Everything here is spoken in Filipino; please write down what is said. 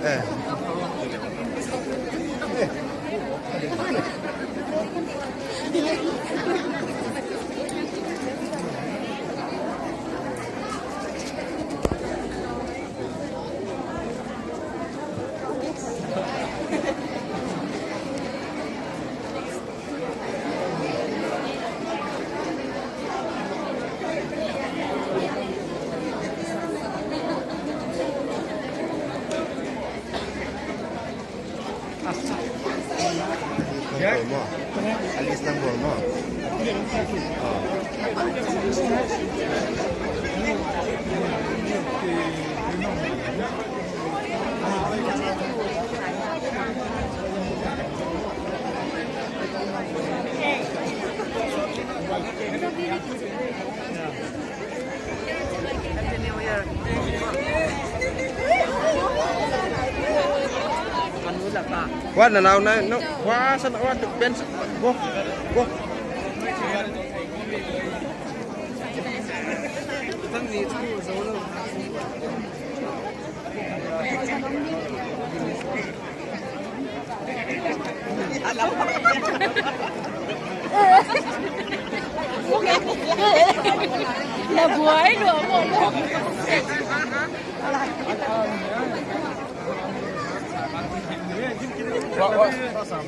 Eh. Buwan mo. Alis ng buwan mo. Happy New Year. Manula pa. Wah, nanaw na. No. Wah, sana wah. Ben. Go. Go. Nabuhay no mo. Wah, wah.